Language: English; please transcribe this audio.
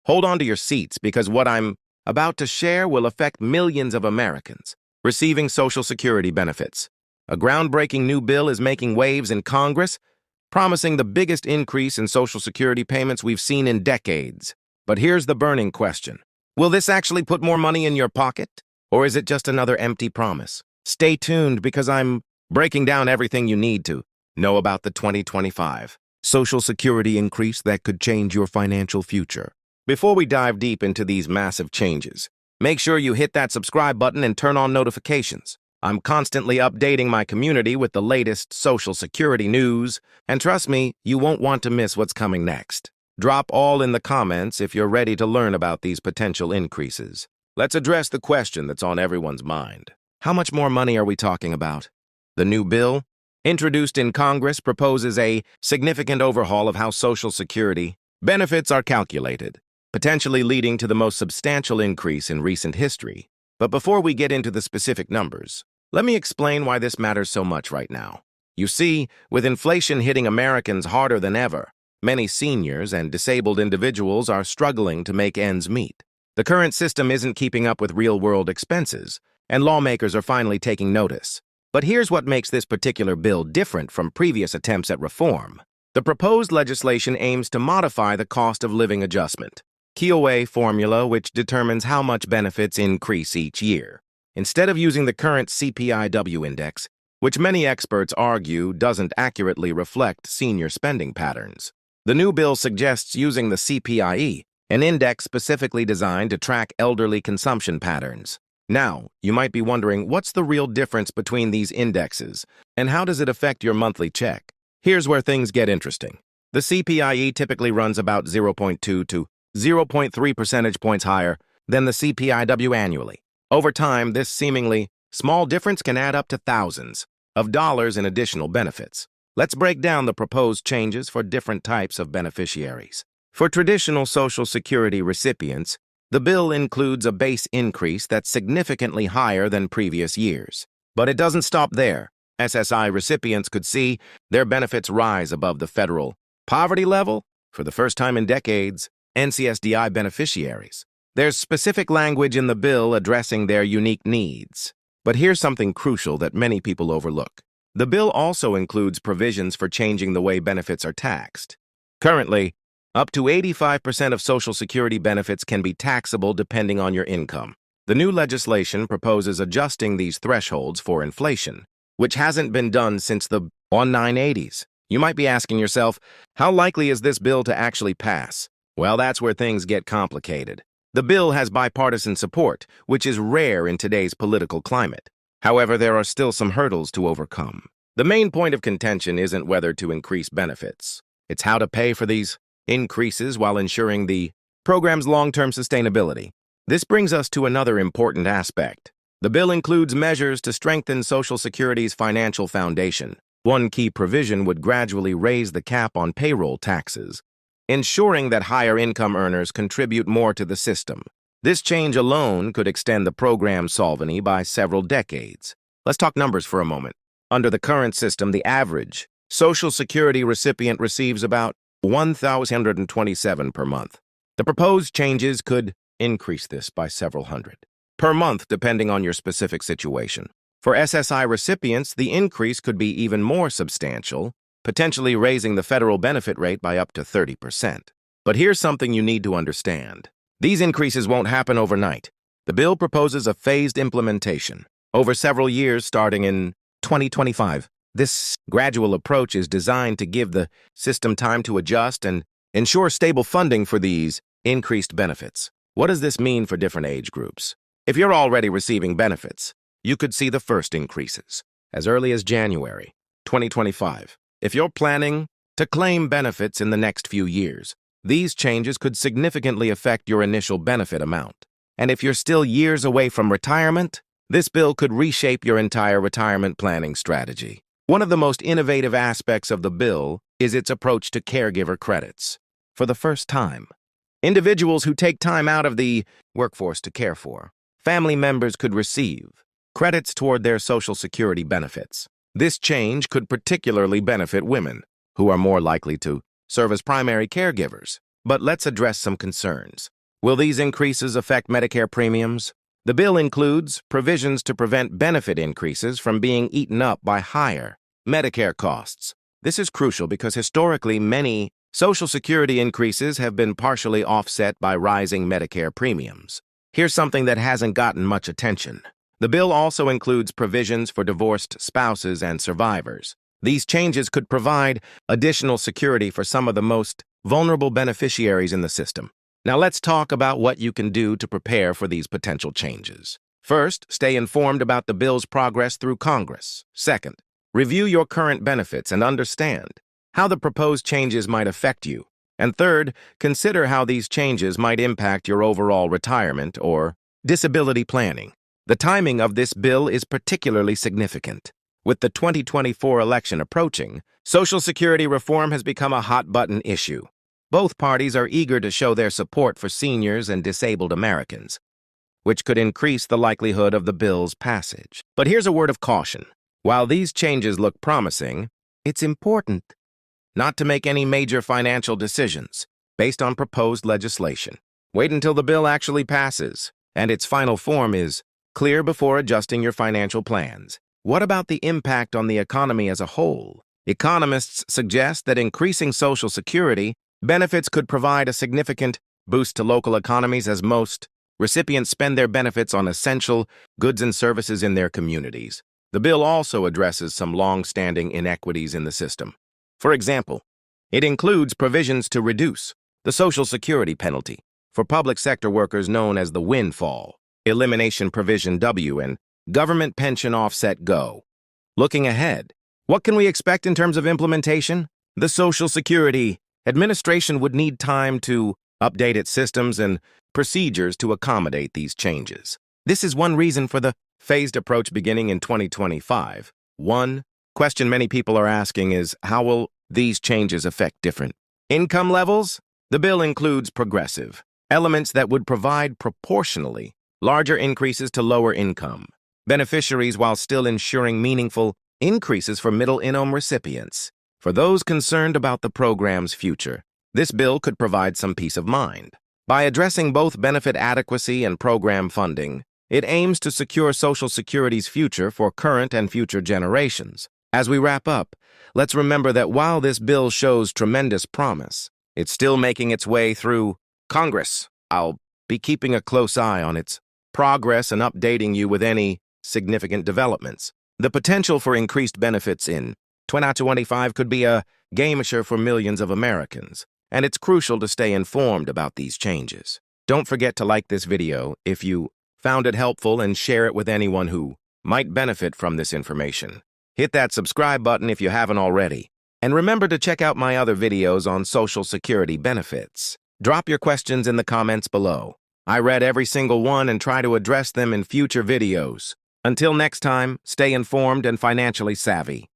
Hold on to your seats because what I'm about to share will affect millions of Americans receiving Social Security benefits. A groundbreaking new bill is making waves in Congress, promising the biggest increase in Social Security payments we've seen in decades. But here's the burning question. Will this actually put more money in your pocket? Or is it just another empty promise? Stay tuned because I'm breaking down everything you need to know about the 2025 Social Security increase that could change your financial future. Before we dive deep into these massive changes, make sure you hit that subscribe button and turn on notifications. I'm constantly updating my community with the latest Social Security news, and trust me, you won't want to miss what's coming next. Drop all in the comments if you're ready to learn about these potential increases. Let's address the question that's on everyone's mind. How much more money are we talking about? The new bill, introduced in Congress, proposes a significant overhaul of how Social Security benefits are calculated, potentially leading to the most substantial increase in recent history. But before we get into the specific numbers, let me explain why this matters so much right now. You see, with inflation hitting Americans harder than ever, many seniors and disabled individuals are struggling to make ends meet. The current system isn't keeping up with real-world expenses, and lawmakers are finally taking notice. But here's what makes this particular bill different from previous attempts at reform. The proposed legislation aims to modify the cost of living adjustment (KOA) formula, which determines how much benefits increase each year. Instead of using the current CPIW index, which many experts argue doesn't accurately reflect senior spending patterns, the new bill suggests using the CPIE, an index specifically designed to track elderly consumption patterns. Now, you might be wondering, what's the real difference between these indexes, and how does it affect your monthly check? Here's where things get interesting. The CPIE typically runs about 0.2 to 0.3 percentage points higher than the CPIW annually. Over time, this seemingly small difference can add up to thousands of dollars in additional benefits. Let's break down the proposed changes for different types of beneficiaries. For traditional Social Security recipients, the bill includes a base increase that's significantly higher than previous years. But it doesn't stop there. SSI recipients could see their benefits rise above the federal poverty level for the first time in decades. SSDI beneficiaries. There's specific language in the bill addressing their unique needs. But here's something crucial that many people overlook. The bill also includes provisions for changing the way benefits are taxed. Currently, up to 85% of Social Security benefits can be taxable depending on your income. The new legislation proposes adjusting these thresholds for inflation, which hasn't been done since the 1980s. You might be asking yourself, how likely is this bill to actually pass? Well, that's where things get complicated. The bill has bipartisan support, which is rare in today's political climate. However, there are still some hurdles to overcome. The main point of contention isn't whether to increase benefits. It's how to pay for these increases while ensuring the program's long-term sustainability. This brings us to another important aspect. The bill includes measures to strengthen Social Security's financial foundation. One key provision would gradually raise the cap on payroll taxes, ensuring that higher income earners contribute more to the system. This change alone could extend the program's solvency by several decades. Let's talk numbers for a moment. Under the current system, the average Social Security recipient receives about $1,127 per month. The proposed changes could increase this by several hundred per month, depending on your specific situation. For SSI recipients, the increase could be even more substantial, potentially raising the federal benefit rate by up to 30%. But here's something you need to understand. These increases won't happen overnight. The bill proposes a phased implementation over several years starting in 2025. This gradual approach is designed to give the system time to adjust and ensure stable funding for these increased benefits. What does this mean for different age groups? If you're already receiving benefits, you could see the first increases as early as January 2025. If you're planning to claim benefits in the next few years, these changes could significantly affect your initial benefit amount. And if you're still years away from retirement, this bill could reshape your entire retirement planning strategy. One of the most innovative aspects of the bill is its approach to caregiver credits. For the first time, individuals who take time out of the workforce to care for family members could receive credits toward their Social Security benefits. This change could particularly benefit women, who are more likely to serve as primary caregivers. But let's address some concerns. Will these increases affect Medicare premiums? The bill includes provisions to prevent benefit increases from being eaten up by higher Medicare costs. This is crucial because historically many Social Security increases have been partially offset by rising Medicare premiums. Here's something that hasn't gotten much attention. The bill also includes provisions for divorced spouses and survivors. These changes could provide additional security for some of the most vulnerable beneficiaries in the system. Now let's talk about what you can do to prepare for these potential changes. First, stay informed about the bill's progress through Congress. Second, review your current benefits and understand how the proposed changes might affect you. And third, consider how these changes might impact your overall retirement or disability planning. The timing of this bill is particularly significant. With the 2024 election approaching, Social Security reform has become a hot-button issue. Both parties are eager to show their support for seniors and disabled Americans, which could increase the likelihood of the bill's passage. But here's a word of caution. While these changes look promising, it's important not to make any major financial decisions based on proposed legislation. Wait until the bill actually passes and its final form is clear before adjusting your financial plans. What about the impact on the economy as a whole? Economists suggest that increasing Social Security benefits could provide a significant boost to local economies as most recipients spend their benefits on essential goods and services in their communities. The bill also addresses some long-standing inequities in the system. For example, it includes provisions to reduce the Social Security penalty for public sector workers known as the windfall, elimination provision W, and government pension offset GO. Looking ahead, what can we expect in terms of implementation? The Social Security Administration would need time to update its systems and procedures to accommodate these changes. This is one reason for the phased approach beginning in 2025. One question many people are asking is, how will these changes affect different income levels? The bill includes progressive elements that would provide proportionally larger increases to lower income beneficiaries while still ensuring meaningful increases for middle-income recipients. For those concerned about the program's future, this bill could provide some peace of mind. By addressing both benefit adequacy and program funding, it aims to secure Social Security's future for current and future generations. As we wrap up, let's remember that while this bill shows tremendous promise, it's still making its way through Congress. I'll be keeping a close eye on its progress and updating you with any significant developments. The potential for increased benefits in 2025 could be a game-changer for millions of Americans, and it's crucial to stay informed about these changes. Don't forget to like this video if you found it helpful and share it with anyone who might benefit from this information. Hit that subscribe button if you haven't already. And remember to check out my other videos on Social Security benefits. Drop your questions in the comments below. I read every single one and try to address them in future videos. Until next time, stay informed and financially savvy.